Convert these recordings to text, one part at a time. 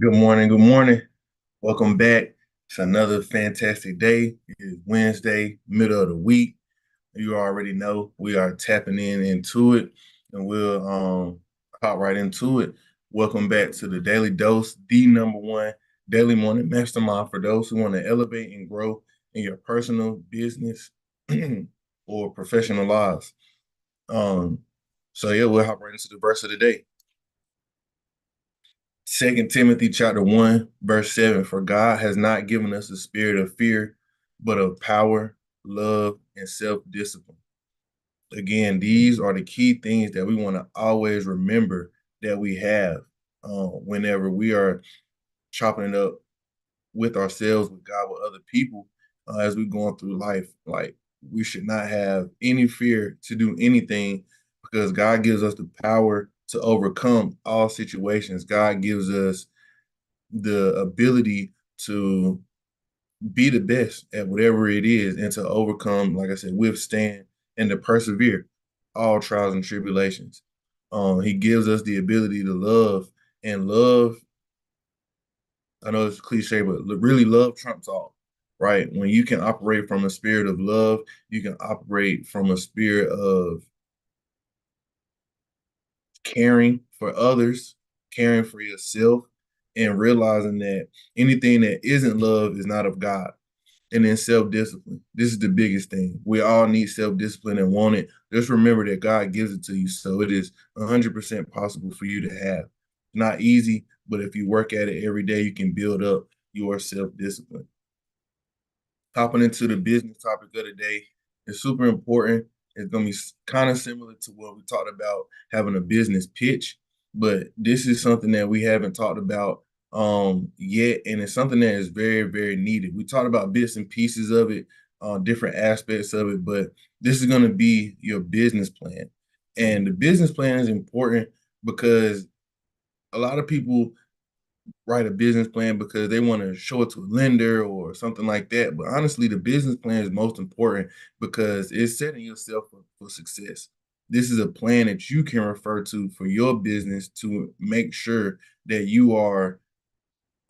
Good morning. Good morning. Welcome back. It's another fantastic day. It is Wednesday, middle of the week. You already know we are tapping into it, and we'll hop right into it. Welcome back to the Daily Dose, the number one daily morning mastermind for those who want to elevate and grow in your personal, business, or professional lives. Um, so yeah, we'll hop right into the verse of the day. Second Timothy chapter 1, verse 7, for God has not given us a spirit of fear, but of power, love, and self-discipline. Again, these are the key things that we want to always remember that we have whenever we are chopping it up with ourselves, with God, with other people, as we're going through life. Like, we should not have any fear to do anything because God gives us the power to overcome all situations. God gives us the ability to be the best at whatever it is and to overcome, like I said, withstand and to persevere all trials and tribulations. He gives us the ability to love, and love, I know it's cliche, but really love trumps all, right? When you can operate from a spirit of love, you can operate from a spirit of caring for others, caring for yourself, and realizing that anything that isn't love is not of God. And then self-discipline. This is the biggest thing. We all need self-discipline and want it. Just remember that God gives it to you. So it is 100% possible for you to have. Not easy, but if you work at it every day, you can build up your self-discipline. Hopping into the business topic of the day is super important. It's going to be kind of similar to what we talked about having a business pitch, but this is something that we haven't talked about yet, and it's something that is very, very needed. We talked about bits and pieces of it, different aspects of it, but this is going to be your business plan. And the business plan is important because a lot of people write a business plan because they want to show it to a lender or something like that. But honestly, the business plan is most important because it's setting yourself up for success. This is a plan that you can refer to for your business to make sure that you are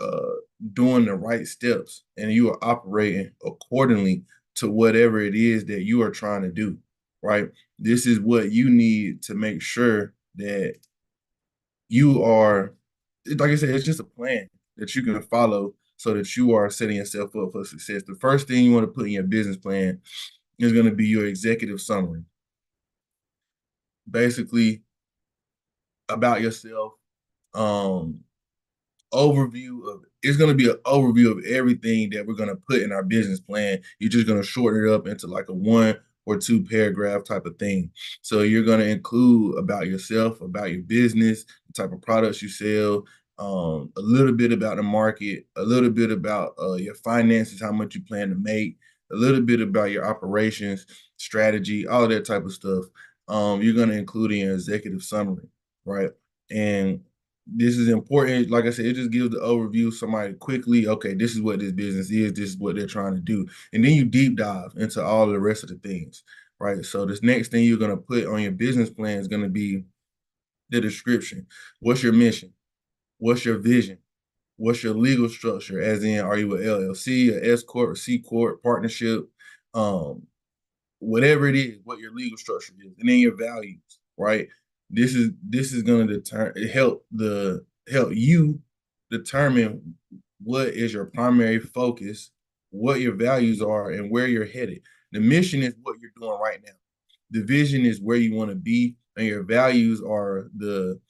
uh, doing the right steps and you are operating accordingly to whatever it is that you are trying to do, right? This is what you need to make sure that you are, like I said, it's just a plan that you can follow so that you are setting yourself up for success. The first thing you want to put in your business plan is going to be your executive summary. Basically, about yourself, um, overview of it's going to be an overview of everything that we're going to put in our business plan. You're just going to shorten it up into like a one or two paragraph type of thing. So you're going to include about yourself, about your business, the type of products you sell, a little bit about the market, a little bit about your finances, how much you plan to make, a little bit about your operations, strategy, all of that type of stuff. You're going to include in your executive summary, right? And this is important. Like I said, it just gives the overview somebody quickly. Okay, this is what this business is. This is what they're trying to do, and then you deep dive into all of the rest of the things, right? So this next thing you're gonna put on your business plan is gonna be the description. What's your mission? What's your vision? What's your legal structure? As in, are you an LLC, a S corp, a C corp, partnership, um, whatever it is, what your legal structure is, and then your values, right? This is going to help you determine what is your primary focus, what your values are, and where you're headed. The mission is what you're doing right now. The vision is where you want to be, and your values are the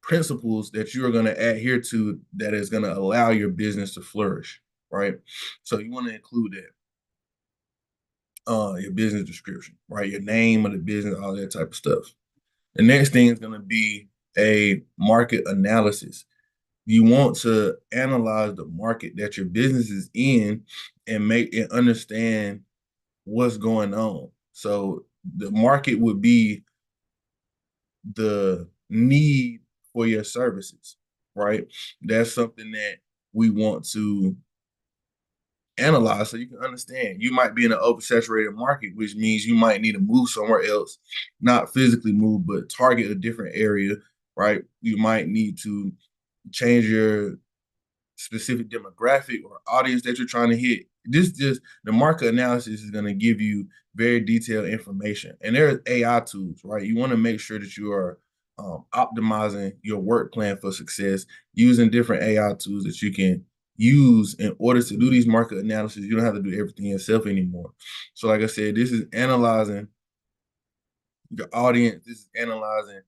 principles that you are going to adhere to that is going to allow your business to flourish, right? So you want to include that your business description, right? Your name of the business, all that type of stuff. The next thing is going to be a market analysis. You want to analyze the market that your business is in and make and understand what's going on. So the market would be the need for your services, right? That's something that we want to analyze so you can understand. You might be in an oversaturated market, which means you might need to move somewhere else, not physically move, but target a different area, right? You might need to change your specific demographic or audience that you're trying to hit. This just the market analysis is going to give you very detailed information. And there are AI tools, right? You want to make sure that you are optimizing your work plan for success using different AI tools that you can use in order to do these market analysis. You don't have to do everything yourself anymore. So, like I said, this is analyzing your audience. This is analyzing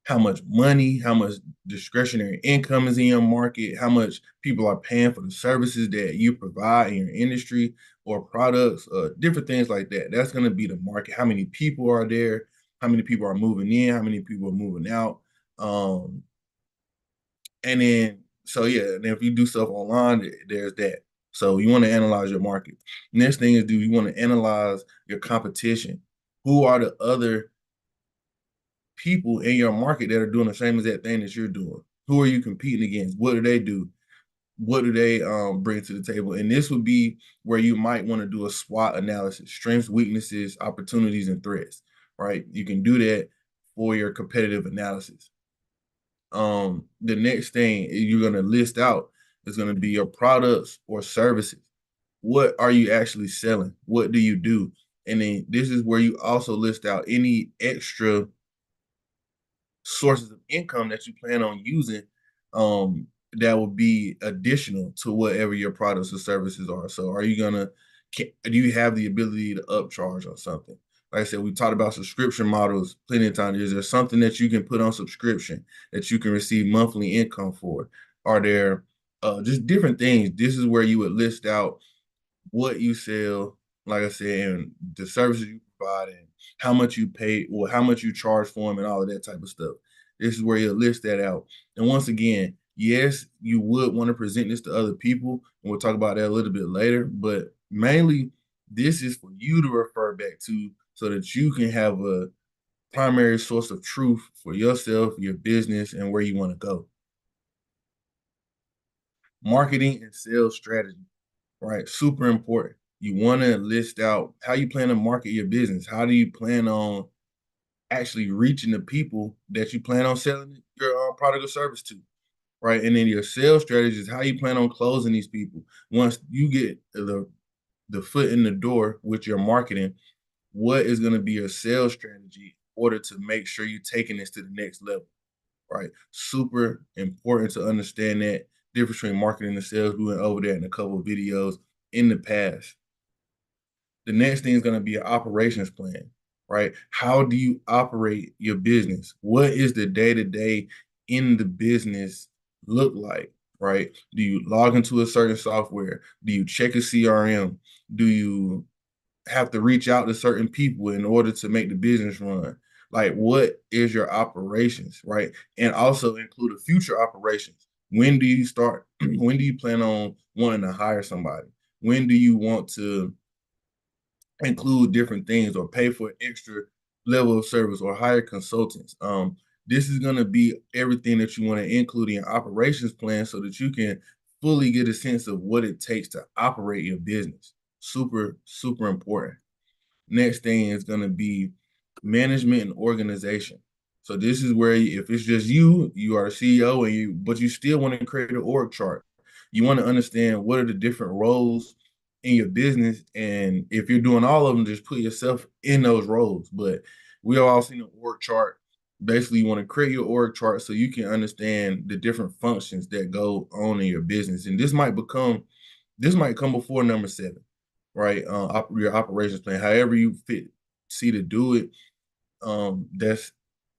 how much money, how much discretionary income is in your market, how much people are paying for the services that you provide in your industry or products, different things like that. That's going to be the market. How many people are there? How many people are moving in? How many people are moving out? Um, and then, so yeah, and if you do stuff online, there's that. So you want to analyze your market. Next thing is, do you want to analyze your competition? Who are the other people in your market that are doing the same exact thing that you're doing? Who are you competing against? What do they do? What do they bring to the table? And this would be where you might want to do a SWOT analysis: strengths, weaknesses, opportunities, and threats. Right? You can do that for your competitive analysis. The next thing you're going to list out is going to be your products or services. What are you actually selling? What do you do? And then this is where you also list out any extra sources of income that you plan on using, that will be additional to whatever your products or services are. So are you gonna, do you have the ability to upcharge on something? Like I said, we talked about subscription models plenty of times. Is there something that you can put on subscription that you can receive monthly income for? Are there just different things? This is where you would list out what you sell, like I said, and the services you provide, and how much you pay or how much you charge for them, and all of that type of stuff. This is where you list that out. And once again, yes, you would want to present this to other people, and we'll talk about that a little bit later. But mainly, this is for you to refer back to so that you can have a primary source of truth for yourself, your business, and where you want to go. Marketing and sales strategy, right? Super important. You want to list out how you plan to market your business. How do you plan on actually reaching the people that you plan on selling your product or service to, right? And then your sales strategy is how you plan on closing these people. Once you get the foot in the door with your marketing, what is going to be your sales strategy in order to make sure you're taking this to the next level, right? Super important to understand that difference between marketing and sales. We went over that in a couple of videos in the past. The next thing is going to be an operations plan, right? How do you operate your business? What is the day to day in the business look like, right? Do you log into a certain software? Do you check a CRM? Do you have to reach out to certain people in order to make the business run? Like, what is your operations, right? And also include a future operations. When do you start? When do you plan on wanting to hire somebody? When do you want to include different things or pay for an extra level of service or hire consultants? This is going to be everything that you want to include in your operations plan so that you can fully get a sense of what it takes to operate your business. Super, super important. Next thing is going to be management and organization. So this is where if it's just you, you are a CEO, and but you still want to create an org chart. You want to understand what are the different roles in your business, and if you're doing all of them, just put yourself in those roles. But we all seen an org chart. Basically, you want to create your org chart so you can understand the different functions that go on in your business, and this might come before number 7, right? Your operations plan, however you see to do it. That's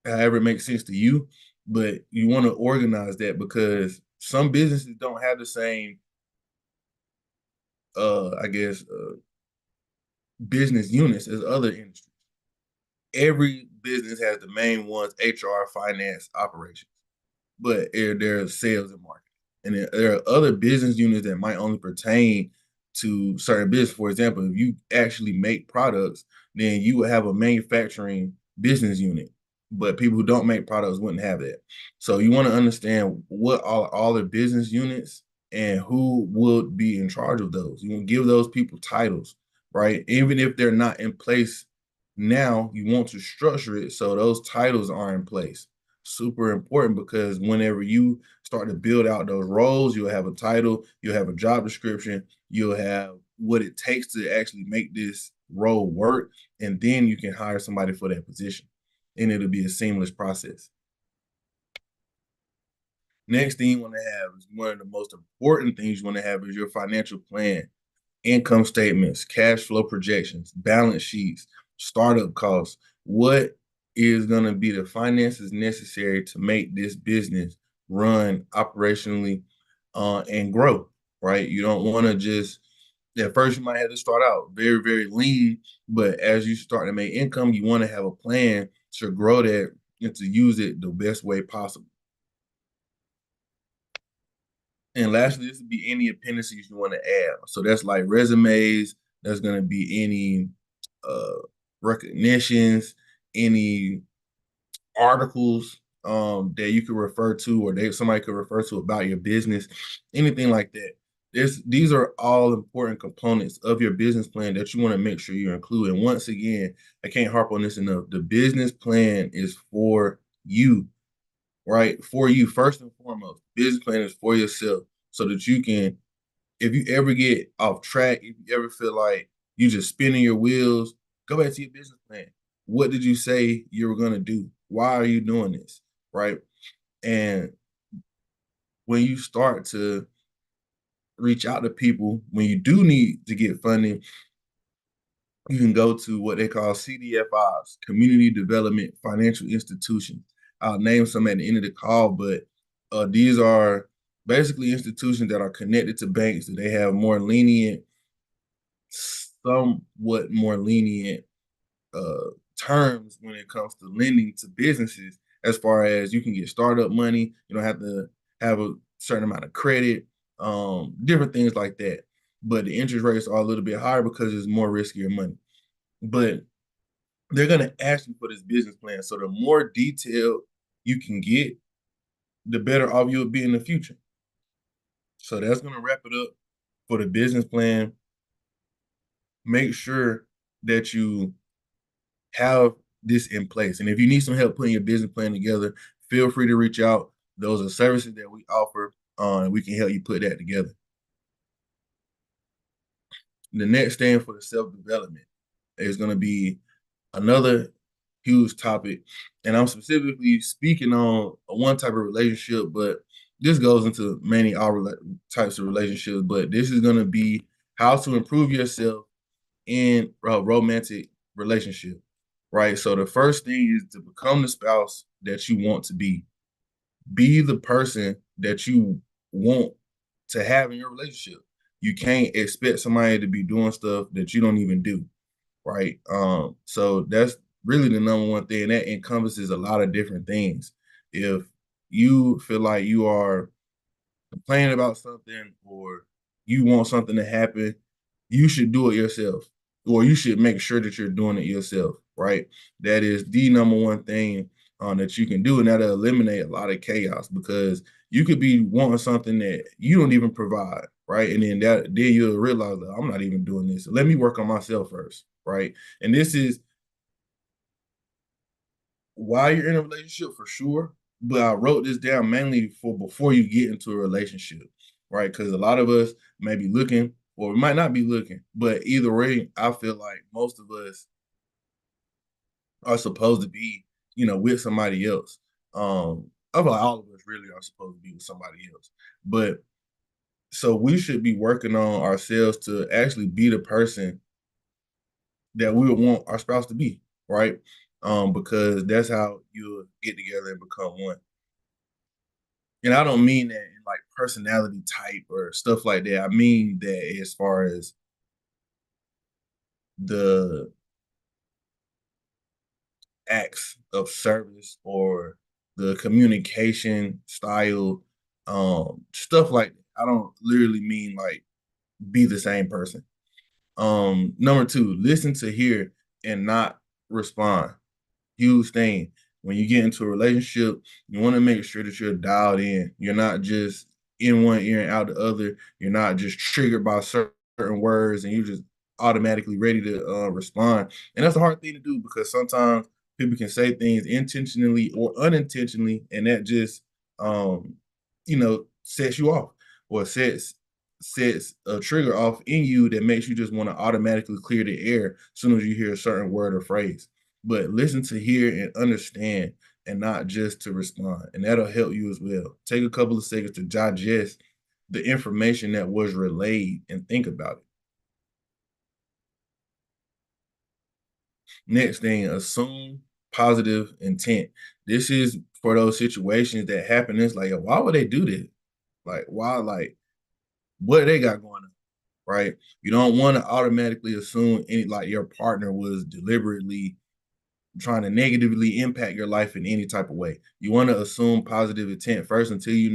however it makes sense to you, but you want to organize that because some businesses don't have the same, I guess, business units as other industries. Every business has the main ones: HR, finance, operations, but there's sales and marketing. And there are other business units that might only pertain to certain business. For example, if you actually make products, then you would have a manufacturing business unit. But people who don't make products wouldn't have that. So you want to understand what are all the business units and who would be in charge of those. You want to give those people titles, right? Even if they're not in place now, you want to structure it so those titles are in place. super important because whenever you start to build out those roles, you'll have a title, you'll have a job description, you'll have what it takes to actually make this role work, and then you can hire somebody for that position, and it'll be a seamless process. Next thing you want to have is one of the most important things you want to have is your financial plan, income statements, cash flow projections, balance sheets, startup costs. What is going to be the finances necessary to make this business run operationally and grow, right? You don't want to just, at first, you might have to start out very, very lean, but as you start to make income, you want to have a plan to grow that and to use it the best way possible. And lastly, this would be any appendices you want to add. So that's like resumes. That's going to be any uh, recognitions, any articles that you could refer to, or somebody could refer to about your business, anything like that. These are all important components of your business plan that you want to make sure you include. And once again, I can't harp on this enough. The business plan is for you, right? For you first and foremost. Business plan is for yourself so that you can, if you ever get off track, if you ever feel like you just spinning your wheels, go back to your business plan. What did you say you were gonna do? Why are you doing this? Right. And when you start to reach out to people, when you do need to get funding, you can go to what they call CDFIs, Community Development Financial Institutions. I'll name some at the end of the call, but these are basically institutions that are connected to banks that they have more lenient, somewhat more lenient uh, terms when it comes to lending to businesses. As far as you can get startup money, you don't have to have a certain amount of credit, different things like that. But the interest rates are a little bit higher because it's more riskier money. But they're going to ask you for this business plan. So the more detailed you can get, the better off you'll be in the future. So that's going to wrap it up for the business plan. Make sure that you have this in place. And if you need some help putting your business plan together, feel free to reach out. Those are services that we offer, and we can help you put that together. The next thing for the self development is going to be another huge topic. And I'm specifically speaking on one type of relationship, but this goes into many all types of relationships. But this is going to be how to improve yourself in a romantic relationship, right? So the first thing is to become the spouse that you want to be. Be the person that you want to have in your relationship. You can't expect somebody to be doing stuff that you don't even do, right? So that's really the number one thing. That encompasses a lot of different things. If you feel like you are complaining about something or you want something to happen, you should do it yourself, or you should make sure that you're doing it yourself, right? That is the number one thing that you can do, and that'll eliminate a lot of chaos because you could be wanting something that you don't even provide, right? And then you'll realize that I'm not even doing this. So let me work on myself first, right? And this is while you're in a relationship for sure, but I wrote this down mainly for before you get into a relationship, right? Because a lot of us may be looking, or we might not be looking, but either way, I feel like most of us are supposed to be, with somebody else. I feel like all of us really are supposed to be with somebody else, but so we should be working on ourselves to actually be the person that we would want our spouse to be, right? Because that's how you'll get together and become one. And I don't mean that in like personality type or stuff like that. I mean that as far as the acts of service or the communication style, stuff like that. I don't literally mean like be the same person. Number two, listen to hear and not respond. Huge thing. When you get into a relationship, you want to make sure that you're dialed in. You're not just in one ear and out the other. You're not just triggered by certain words and you're just automatically ready to respond. And that's a hard thing to do because sometimes People can say things intentionally or unintentionally, and that just um, sets you off or sets a trigger off in you that makes you just want to automatically clear the air as soon as you hear a certain word or phrase. But listen to hear and understand and not just to respond. And that'll help you as well. Take a couple of seconds to digest the information that was relayed and think about it. Next thing, assume positive intent. This is for those situations that happen. It's like, why would they do this? Like, why? Like, what they got going on? Right? You don't want to automatically assume any like your partner was deliberately trying to negatively impact your life in any type of way. You want to assume positive intent first until you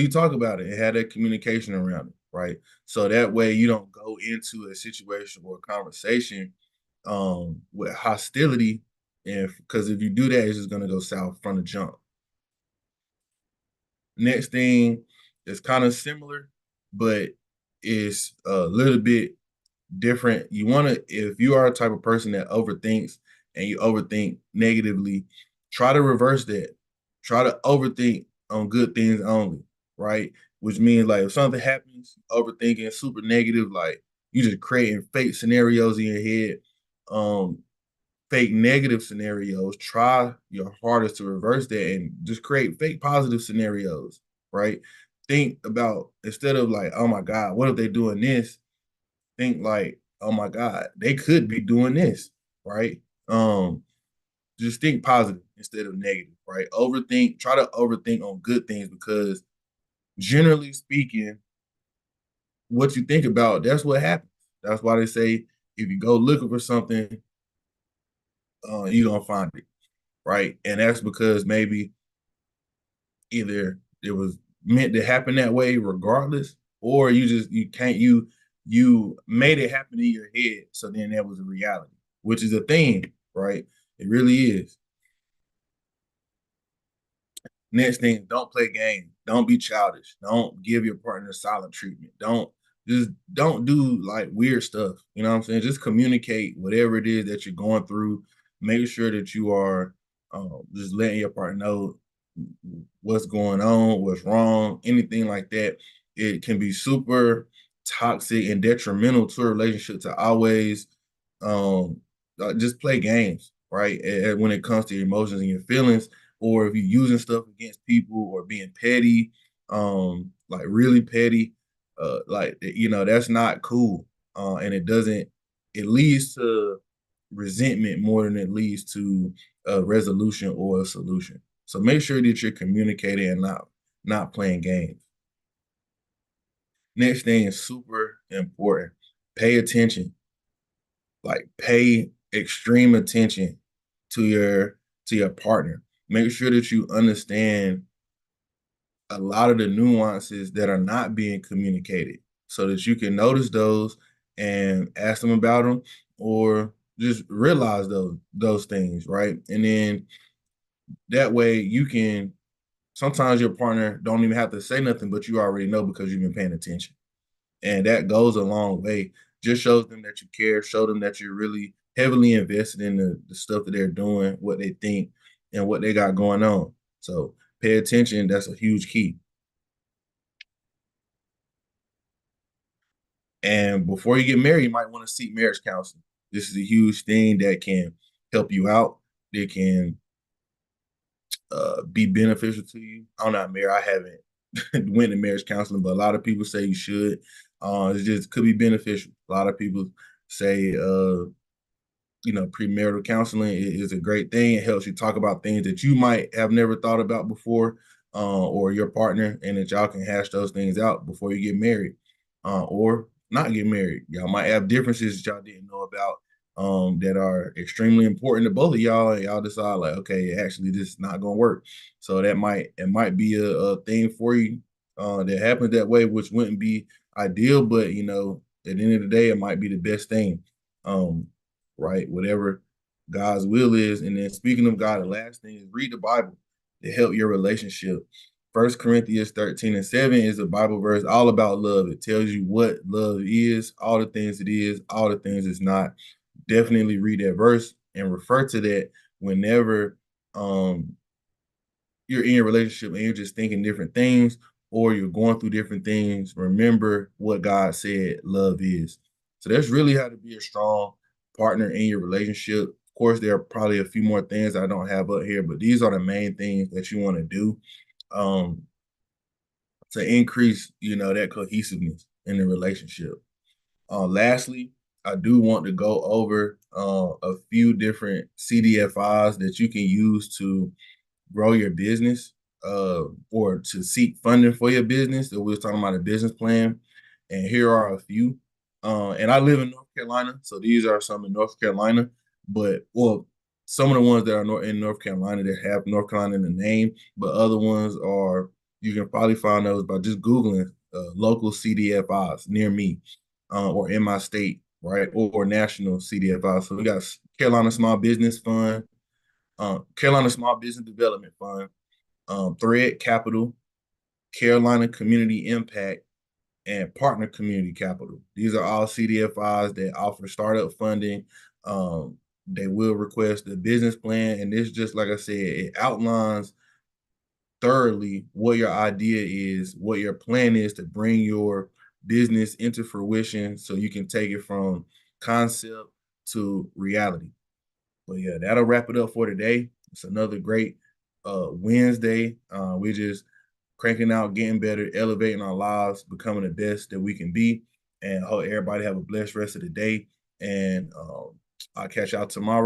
talk about it and have that communication around it, right? So that way you don't go into a situation or a conversation with hostility, and because if you do that, it's just gonna go south from the jump. Next thing is kind of similar, but it's a little bit different. You want to, if you are a type of person that overthinks and you overthink negatively, try to reverse that. Try to overthink on good things only, right? Which means like if something happens, overthinking super negative, like you just creating fake scenarios in your head, um, fake negative scenarios. Try your hardest to reverse that and just create fake positive scenarios, right? Think about instead of like, oh my God, what if they doing this? Think like, oh my God, they could be doing this, right? Just think positive instead of negative, right? Overthink, try to overthink on good things because generally speaking, what you think about, that's what happens. That's why they say if you go looking for something, you're gonna find it, right? And that's because maybe either it was meant to happen that way regardless, or you made it happen in your head, so then that was a reality, which is a thing, right? It really is. Next thing, don't play games. Don't be childish. Don't give your partner silent treatment. Don't do like weird stuff. You know what I'm saying? Just communicate whatever it is that you're going through. Make sure that you are just letting your partner know what's going on, what's wrong, anything like that. It can be super toxic and detrimental to a relationship to always um just play games, right? When it comes to your emotions and your feelings, or if you're using stuff against people or being petty, like really petty, that's not cool. And it leads to resentment more than it leads to a resolution or a solution. So make sure that you're communicating and not playing games. Next thing is super important. Pay attention. Like pay extreme attention to your partner. Make sure that you understand a lot of the nuances that are not being communicated so that you can notice those and ask them about them or just realize those things, right? And then that way you can sometimes your partner don't even have to say nothing, but you already know because you've been paying attention. And that goes a long way. Just shows them that you care, show them that you're really heavily invested in the stuff that they're doing, what they think, and what they got going on. So pay attention. That's a huge key. And before you get married, you might want to seek marriage counseling. This is a huge thing that can help you out. It can be beneficial to you. I'm not married. I haven't went to marriage counseling, but a lot of people say you should. It just could be beneficial. A lot of people say, premarital counseling is a great thing. It helps you talk about things that you might have never thought about before, or your partner, and that y'all can hash those things out before you get married, or not get married. Y'all might have differences that y'all didn't know about, that are extremely important to both of y'all, and y'all decide like, okay, actually, this is not gonna work. So it might be a thing for you that happens that way, which wouldn't be ideal, but at the end of the day, it might be the best thing. Um, right? Whatever God's will is. And then speaking of God, the last thing is read the Bible to help your relationship. First Corinthians 13 and 7 is a Bible verse all about love. It tells you what love is, all the things it is, all the things it's not. Definitely read that verse and refer to that whenever you're in a relationship and you're just thinking different things or you're going through different things, remember what God said love is. So that's really how to be a strong partner in your relationship. Of course, there are probably a few more things I don't have up here, but these are the main things that you want to do um, to increase, that cohesiveness in the relationship. Lastly, I do want to go over a few different CDFIs that you can use to grow your business or to seek funding for your business. So we was talking about a business plan, and here are a few. And I live in North Carolina, so these are some in North Carolina. But some of the ones that are in North Carolina that have North Carolina in the name, but other ones are you can probably find those by just googling local CDFIs near me or in my state, right, or national CDFIs. So we got Carolina Small Business Fund, Carolina Small Business Development Fund, Thread Capital, Carolina Community Impact, and Partner Community Capital. These are all CDFIs that offer startup funding. They will request a business plan, and this, just like I said, it outlines thoroughly what your idea is, what your plan is to bring your business into fruition so you can take it from concept to reality. But yeah, that'll wrap it up for today. It's another great Wednesday. We're just cranking out, getting better, elevating our lives, becoming the best that we can be. And I hope everybody have a blessed rest of the day. And I'll catch y'all tomorrow.